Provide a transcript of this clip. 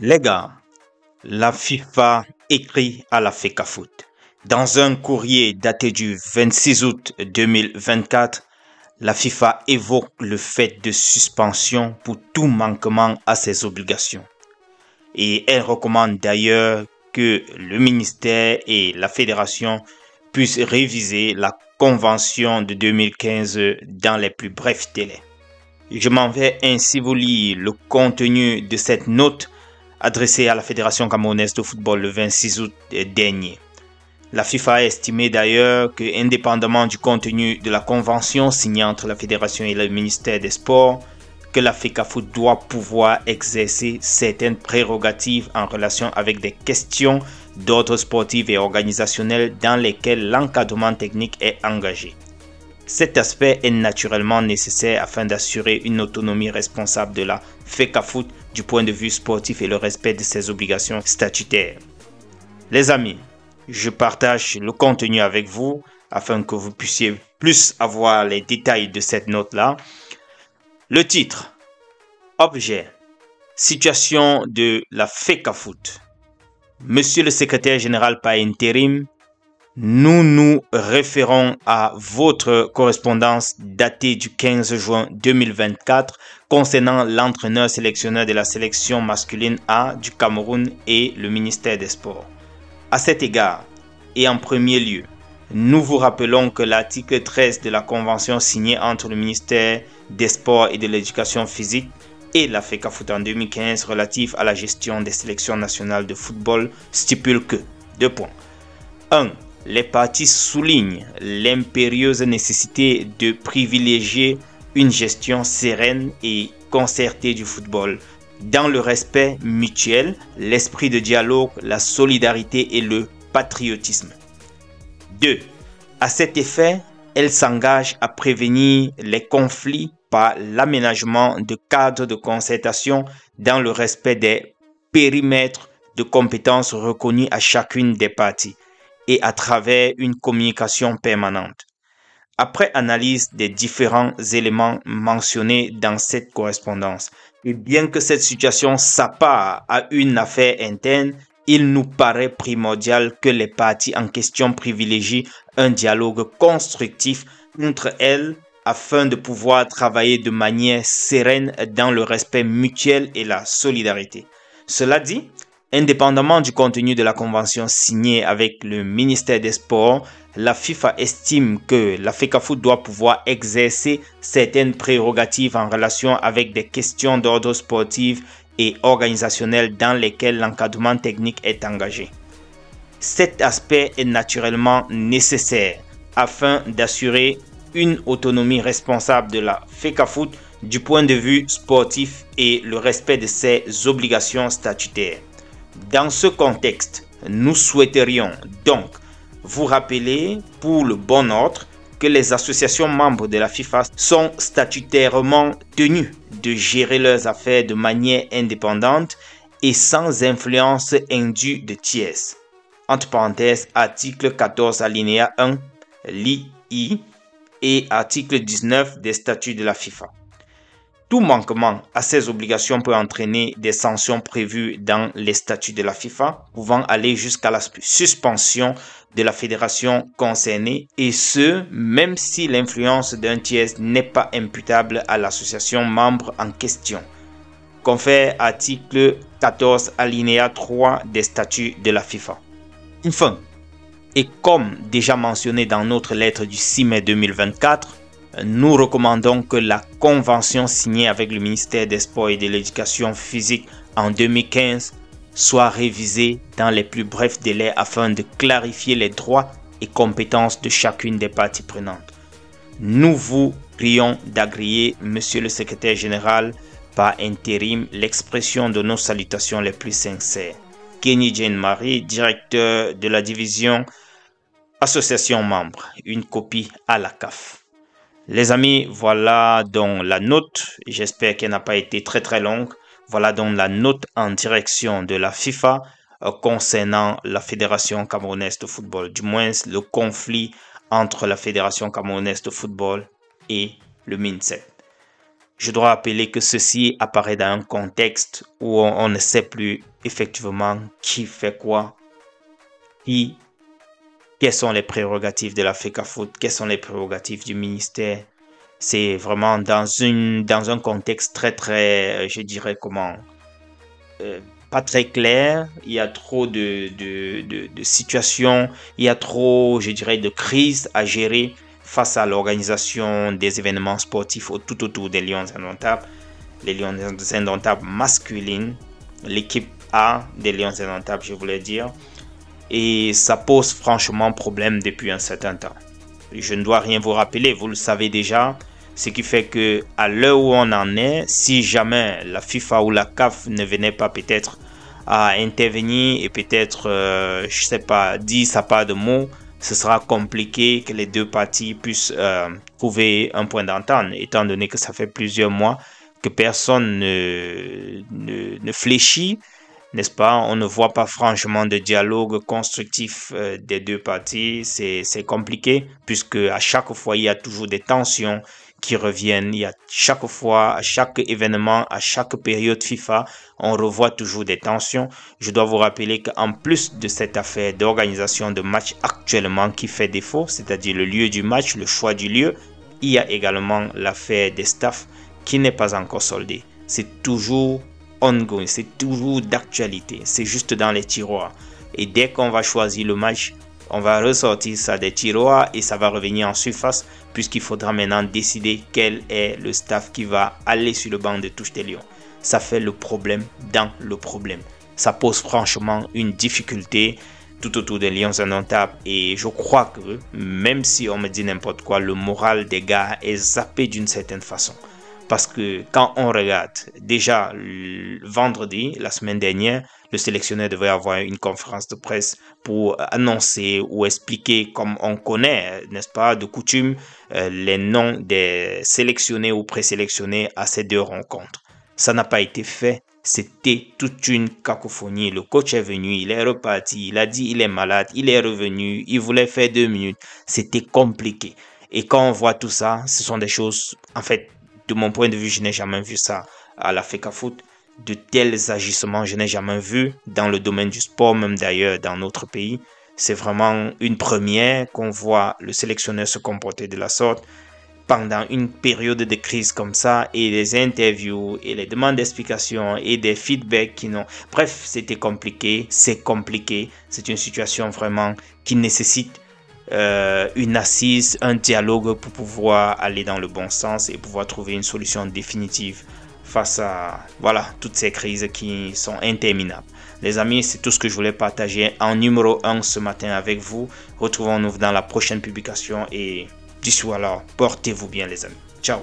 Les gars, la FIFA écrit à la FECAFOOT. Dans un courrier daté du 26 août 2024, la FIFA évoque le fait de suspension pour tout manquement à ses obligations. Et elle recommande d'ailleurs que le ministère et la fédération puissent réviser la convention de 2015 dans les plus brefs délais. Je m'en vais ainsi vous lire le contenu de cette note adressée à la Fédération camerounaise de football le 26 août dernier. La FIFA a estimé d'ailleurs que, indépendamment du contenu de la convention signée entre la Fédération et le ministère des Sports, que la FECAFOOT doit pouvoir exercer certaines prérogatives en relation avec des questions d'ordre sportif et organisationnel dans lesquelles l'encadrement technique est engagé. Cet aspect est naturellement nécessaire afin d'assurer une autonomie responsable de la FECAFOOT du point de vue sportif et le respect de ses obligations statutaires. Les amis, je partage le contenu avec vous afin que vous puissiez plus avoir les détails de cette note-là. Le titre, objet, situation de la FECAFOOT. Monsieur le secrétaire général par intérim, nous nous référons à votre correspondance datée du 15 juin 2024 concernant l'entraîneur sélectionneur de la sélection masculine A du Cameroun et le ministère des Sports. À cet égard, et en premier lieu, nous vous rappelons que l'article 13 de la convention signée entre le ministère des Sports et de l'Éducation physique et la FECAFOOT en 2015 relative à la gestion des sélections nationales de football stipule que, 1. Les parties soulignent l'impérieuse nécessité de privilégier une gestion sereine et concertée du football, dans le respect mutuel, l'esprit de dialogue, la solidarité et le patriotisme. 2. À cet effet, elle s'engage à prévenir les conflits par l'aménagement de cadres de concertation dans le respect des périmètres de compétences reconnus à chacune des parties et à travers une communication permanente. Après analyse des différents éléments mentionnés dans cette correspondance, et bien que cette situation s'appare à une affaire interne, il nous paraît primordial que les parties en question privilégient un dialogue constructif entre elles afin de pouvoir travailler de manière sereine dans le respect mutuel et la solidarité. Cela dit, indépendamment du contenu de la convention signée avec le ministère des Sports, la FIFA estime que la FECAFOOT doit pouvoir exercer certaines prérogatives en relation avec des questions d'ordre sportif et organisationnel dans lesquelles l'encadrement technique est engagé. Cet aspect est naturellement nécessaire afin d'assurer une autonomie responsable de la FECAFOOT du point de vue sportif et le respect de ses obligations statutaires. Dans ce contexte, nous souhaiterions donc vous rappeler pour le bon ordre que les associations membres de la FIFA sont statutairement tenues de gérer leurs affaires de manière indépendante et sans influence indue de tiers. Entre parenthèses, article 14 alinéa 1, l'II et article 19 des statuts de la FIFA. Tout manquement à ces obligations peut entraîner des sanctions prévues dans les statuts de la FIFA, pouvant aller jusqu'à la suspension de la fédération concernée, et ce, même si l'influence d'un tiers n'est pas imputable à l'association membre en question. Confère article 14 alinéa 3 des statuts de la FIFA. Enfin, et comme déjà mentionné dans notre lettre du 6 mai 2024, nous recommandons que la convention signée avec le ministère des Sports et de l'Éducation physique en 2015 soit révisée dans les plus brefs délais afin de clarifier les droits et compétences de chacune des parties prenantes. Nous vous prions d'agréer, Monsieur le Secrétaire général, par intérim, l'expression de nos salutations les plus sincères. Kenny Jane Marie, directeur de la division Association membre, une copie à la CAF. Les amis, voilà donc la note. J'espère qu'elle n'a pas été très longue. Voilà donc la note en direction de la FIFA concernant la Fédération camerounaise de football. Du moins, le conflit entre la Fédération camerounaise de football et le MINSEP. Je dois rappeler que ceci apparaît dans un contexte où on ne sait plus effectivement qui fait quoi, quelles sont les prérogatives de la FECAFOOT, quelles sont les prérogatives du ministère. C'est vraiment dans un contexte très, je dirais pas très clair. Il y a trop de situations, il y a trop, je dirais, de crises à gérer face à l'organisation des événements sportifs tout autour des Lions Indomptables. Les Lions Indomptables masculines, l'équipe A des Lions Indomptables, je voulais dire. Et ça pose franchement problème depuis un certain temps. Je ne dois rien vous rappeler, vous le savez déjà. Ce qui fait que à l'heure où on en est, si jamais la FIFA ou la CAF ne venait pas peut-être à intervenir et peut-être, je sais pas, dire sa part de mots, ce sera compliqué que les deux parties puissent trouver un point d'entente, étant donné que ça fait plusieurs mois que personne ne fléchit, n'est-ce pas? On ne voit pas franchement de dialogue constructif des deux parties. C'est compliqué puisque à chaque fois, il y a toujours des tensions qui reviennent. Il y a chaque fois, à chaque événement, à chaque période FIFA, on revoit toujours des tensions. Je dois vous rappeler qu'en plus de cette affaire d'organisation de match actuellement qui fait défaut, c'est-à-dire le lieu du match, le choix du lieu, il y a également l'affaire des staffs qui n'est pas encore soldée. C'est toujours ongoing, c'est toujours d'actualité, c'est juste dans les tiroirs. Et dès qu'on va choisir le match, on va ressortir ça des tiroirs et ça va revenir en surface puisqu'il faudra maintenant décider quel est le staff qui va aller sur le banc de touche des Lions. Ça fait le problème dans le problème. Ça pose franchement une difficulté tout autour des Lions Indomptables et je crois que même si on me dit n'importe quoi, le moral des gars est zappé d'une certaine façon. Parce que quand on regarde, déjà vendredi, la semaine dernière, le sélectionneur devait avoir une conférence de presse pour annoncer ou expliquer, comme on connaît, n'est-ce pas, de coutume, les noms des sélectionnés ou présélectionnés à ces deux rencontres. Ça n'a pas été fait. C'était toute une cacophonie. Le coach est venu, il est reparti, il a dit il est malade, il est revenu, il voulait faire 2 minutes. C'était compliqué. Et quand on voit tout ça, ce sont des choses, en fait, de mon point de vue, je n'ai jamais vu ça à la FECAFOOT. De tels agissements, je n'ai jamais vu dans le domaine du sport, même d'ailleurs dans notre pays. C'est vraiment une première qu'on voit le sélectionneur se comporter de la sorte pendant une période de crise comme ça et les interviews et les demandes d'explications et des feedbacks qui n'ont... Bref, c'était compliqué, c'est compliqué. C'est une situation vraiment qui nécessite une assise, un dialogue pour pouvoir aller dans le bon sens et pouvoir trouver une solution définitive face à toutes ces crises qui sont interminables. Les amis, c'est tout ce que je voulais partager en numéro 1 ce matin avec vous. Retrouvons-nous dans la prochaine publication et d'ici alors, portez-vous bien les amis. Ciao.